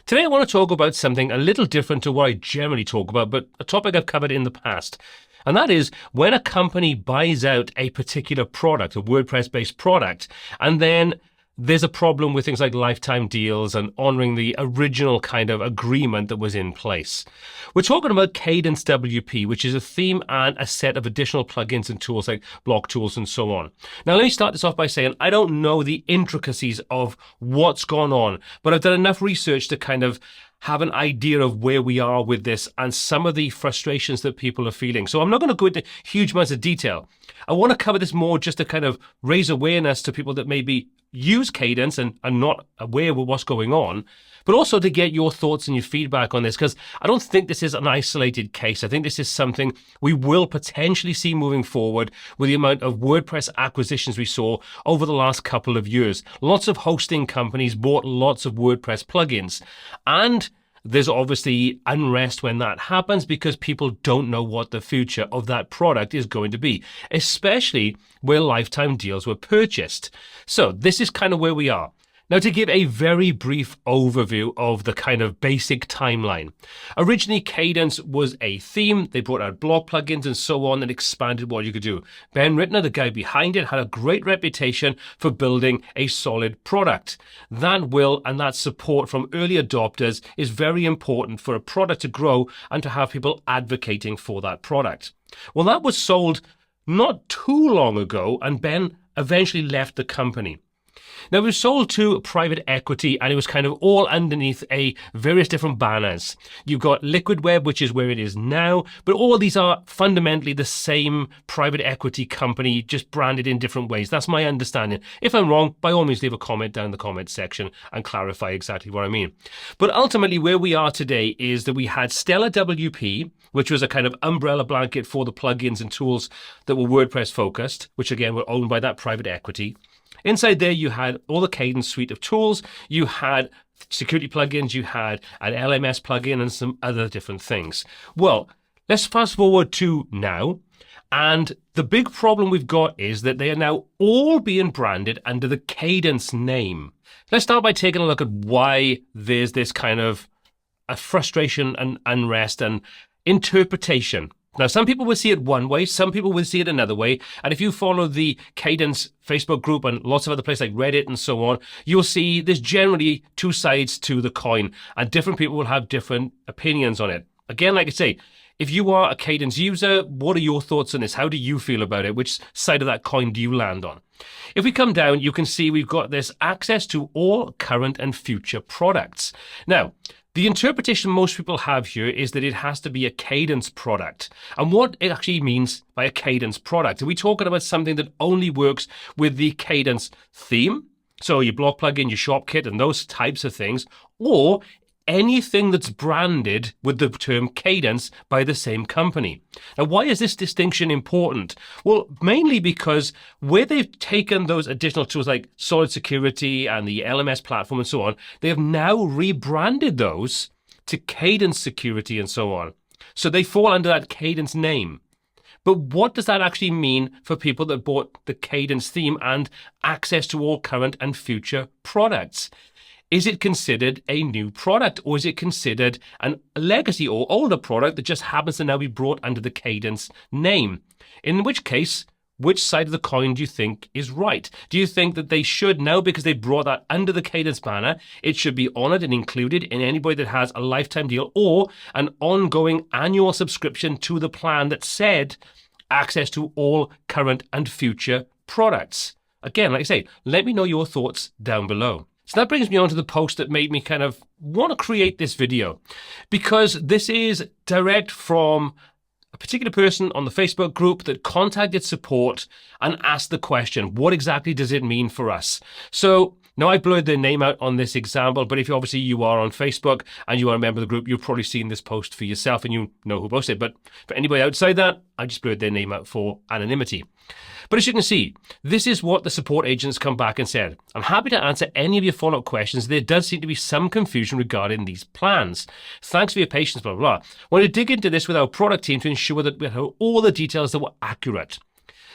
Today I want to talk about something a little different to what I generally talk about, but a topic I've covered in the past. And that is when a company buys out a particular product, a WordPress-based product, and then there's a problem with things like lifetime deals and honoring the original kind of agreement that was in place. We're talking about KadenceWP, which is a theme and a set of additional plugins and tools like block tools and so on. Now, let me start this off by saying I don't know the intricacies of what's gone on, but I've done enough research to kind of have an idea of where we are with this and some of the frustrations that people are feeling. So I'm not going to go into huge amounts of detail. I want to cover this more just to kind of raise awareness to people that maybe use Kadence and are not aware of what's going on, but also to get your thoughts and your feedback on this, because I don't think this is an isolated case. I think this is something we will potentially see moving forward with the amount of WordPress acquisitions we saw over the last couple of years. Lots of hosting companies bought lots of WordPress plugins, and there's obviously unrest when that happens because people don't know what the future of that product is going to be, especially where lifetime deals were purchased. So this is kind of where we are. Now, to give a very brief overview of the kind of basic timeline. Originally, Kadence was a theme. They brought out blog plugins and so on and expanded what you could do. Ben Rittner, the guy behind it, had a great reputation for building a solid product. That will and that support from early adopters is very important for a product to grow and to have people advocating for that product. Well, that was sold not too long ago, and Ben eventually left the company. Now, it was sold to private equity, and it was kind of all underneath various different banners. You've got Liquid Web, which is where it is now, but all these are fundamentally the same private equity company, just branded in different ways. That's my understanding. If I'm wrong, by all means, leave a comment down in the comment section and clarify exactly what I mean. But ultimately, where we are today is that we had Stellar WP, which was a kind of umbrella blanket for the plugins and tools that were WordPress focused, which again were owned by that private equity. Inside there, you had all the Kadence suite of tools, you had security plugins, you had an LMS plugin and some other different things. Well, let's fast forward to now. And the big problem we've got is that they are now all being branded under the Kadence name. Let's start by taking a look at why there's this kind of a frustration and unrest and interpretation. Now, some people will see it one way, some people will see it another way. And if you follow the Kadence Facebook group and lots of other places like Reddit and so on, you'll see there's generally two sides to the coin, and different people will have different opinions on it. Again, like I say, if you are a Kadence user, what are your thoughts on this? How do you feel about it? Which side of that coin do you land on? If we come down, you can see we've got this access to all current and future products. Now, the interpretation most people have here is that it has to be a Kadence product. And what it actually means by a Kadence product, are we talking about something that only works with the Kadence theme? So your block plugin, your shop kit, and those types of things, or anything that's branded with the term Kadence by the same company. Now, why is this distinction important? Well, mainly because where they've taken those additional tools like Solid Security and the LMS platform and so on, they have now rebranded those to Kadence Security and so on. So they fall under that Kadence name. But what does that actually mean for people that bought the Kadence theme and access to all current and future products? Is it considered a new product, or is it considered a legacy or older product that just happens to now be brought under the Kadence name? In which case, which side of the coin do you think is right? Do you think that they should now, because they brought that under the Kadence banner, it should be honored and included in anybody that has a lifetime deal or an ongoing annual subscription to the plan that said access to all current and future products? Again, like I say, let me know your thoughts down below. So that brings me on to the post that made me kind of want to create this video, because this is direct from a particular person on the Facebook group that contacted support and asked the question, what exactly does it mean for us? So now I blurred their name out on this example, but if obviously you are on Facebook and you are a member of the group, you've probably seen this post for yourself and you know who posted it. But for anybody outside that, I just blurred their name out for anonymity. But as you can see, this is what the support agents come back and said. I'm happy to answer any of your follow-up questions. There does seem to be some confusion regarding these plans. Thanks for your patience, blah, blah, blah. I want to dig into this with our product team to ensure that we have all the details that were accurate.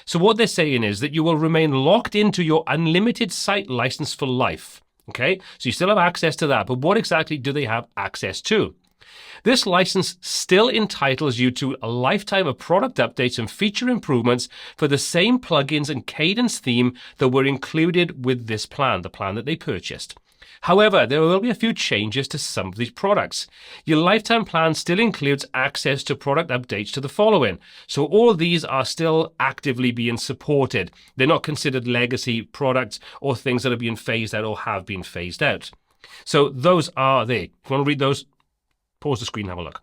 So what they're saying is that you will remain locked into your unlimited site license for life. Okay, so you still have access to that, but what exactly do they have access to? This license still entitles you to a lifetime of product updates and feature improvements for the same plugins and Kadence theme that were included with this plan, the plan that they purchased. However, there will be a few changes to some of these products. Your lifetime plan still includes access to product updates to the following. So all of these are still actively being supported. They're not considered legacy products or things that are being phased out or have been phased out. So those are they. If you want to read those, pause the screen and have a look.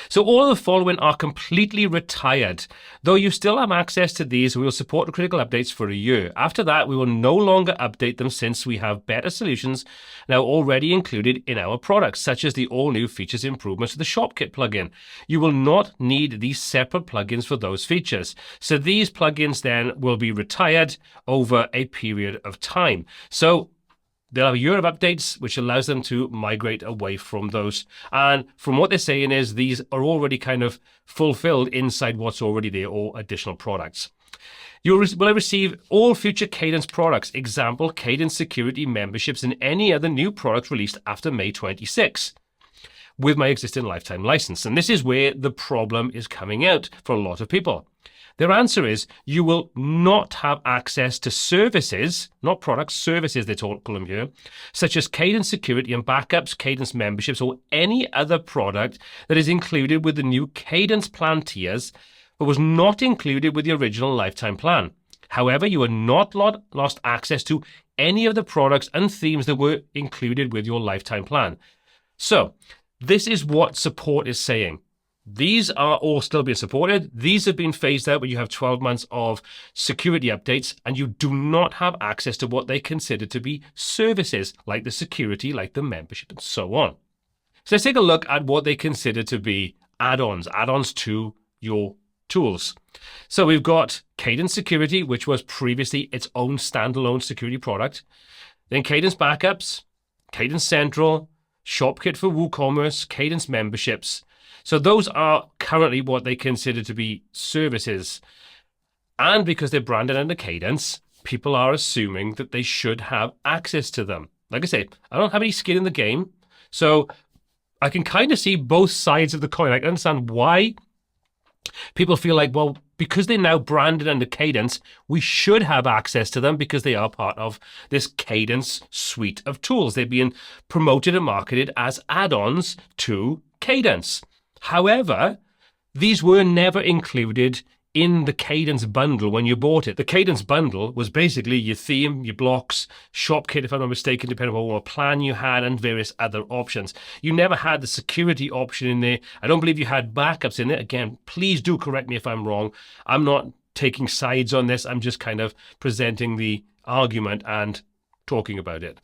So all of the following are completely retired. Though you still have access to these, we will support the critical updates for a year. After that, we will no longer update them since we have better solutions now already included in our products, such as the all-new features improvements to the ShopKit plugin. You will not need these separate plugins for those features. So these plugins then will be retired over a period of time. So they'll have a year of updates, which allows them to migrate away from those. And from what they're saying is these are already kind of fulfilled inside what's already there or additional products. You will receive all future Kadence products, example, Kadence Security memberships and any other new products released after May 26, with my existing lifetime license. And this is where the problem is coming out for a lot of people. Their answer is you will not have access to services, not products, services they call them here, such as Kadence Security and Backups, Kadence memberships, or any other product that is included with the new Kadence plan tiers, but was not included with the original lifetime plan. However, you are not lost access to any of the products and themes that were included with your lifetime plan. So this is what support is saying. These are all still being supported. These have been phased out, but you have 12 months of security updates, and you do not have access to what they consider to be services, like the security, like the membership, and so on. So let's take a look at what they consider to be add-ons to your tools. So we've got Kadence Security, which was previously its own standalone security product. Then Kadence Backups, Kadence Central, ShopKit for WooCommerce, Kadence memberships. So those are currently what they consider to be services. And because they're branded under Kadence, people are assuming that they should have access to them. Like I say, I don't have any skin in the game, so I can kind of see both sides of the coin. I can understand why people feel like, well, because they're now branded under Kadence, we should have access to them because they are part of this Kadence suite of tools. They're being promoted and marketed as add-ons to Kadence. However, these were never included in the Kadence bundle when you bought it. The Kadence bundle was basically your theme, your blocks, ShopKit, if I'm not mistaken, depending on what plan you had, and various other options. You never had the security option in there. I don't believe you had backups in it. Again, please do correct me if I'm wrong. I'm not taking sides on this. I'm just kind of presenting the argument and talking about it.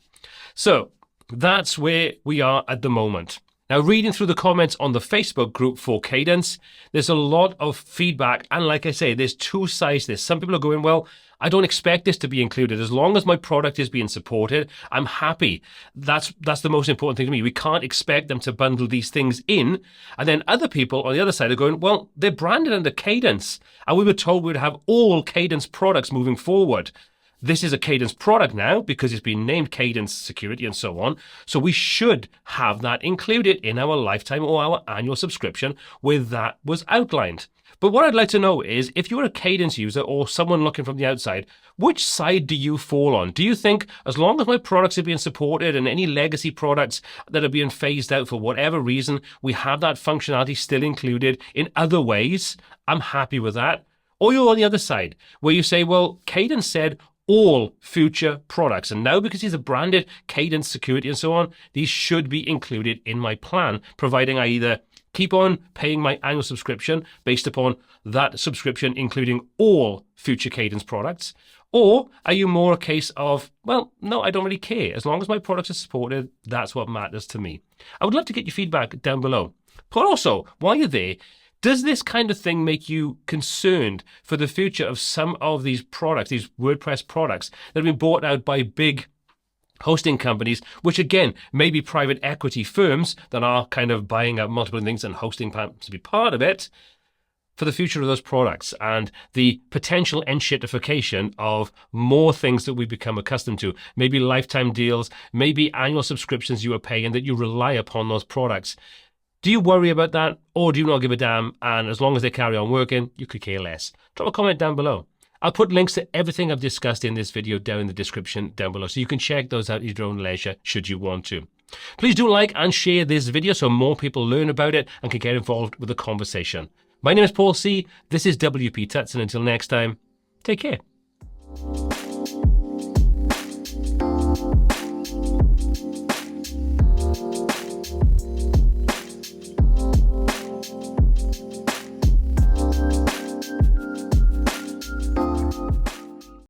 So that's where we are at the moment. Now, reading through the comments on the Facebook group for Kadence, there's a lot of feedback. And like I say, there's two sides to this. Some people are going, well, I don't expect this to be included. As long as my product is being supported, I'm happy. That's the most important thing to me. We can't expect them to bundle these things in. And then other people on the other side are going, well, they're branded under Kadence. And we were told we'd have all Kadence products moving forward. This is a Kadence product now because it's been named Kadence Security and so on. So we should have that included in our lifetime or our annual subscription where that was outlined. But what I'd like to know is if you're a Kadence user or someone looking from the outside, which side do you fall on? Do you think as long as my products are being supported and any legacy products that are being phased out for whatever reason, we have that functionality still included in other ways, I'm happy with that? Or you're on the other side where you say, well, Kadence said all future products. And now because these are branded Kadence Security and so on, these should be included in my plan, providing I either keep on paying my annual subscription based upon that subscription, including all future Kadence products, or are you more a case of, well, no, I don't really care. As long as my products are supported, that's what matters to me. I would love to get your feedback down below. But also, while you're there, does this kind of thing make you concerned for the future of some of these products, these WordPress products that have been bought out by big hosting companies, which again, may be private equity firms that are kind of buying up multiple things and hosting to be part of it? for the future of those products and the potential enshittification of more things that we become accustomed to. Maybe lifetime deals, maybe annual subscriptions you are paying that you rely upon those products. Do you worry about that, or do you not give a damn, and as long as they carry on working, you could care less? Drop a comment down below. I'll put links to everything I've discussed in this video down in the description down below, so you can check those out at your own leisure should you want to. Please do like and share this video so more people learn about it and can get involved with the conversation. My name is Paul C. This is WPTuts, and until next time, take care.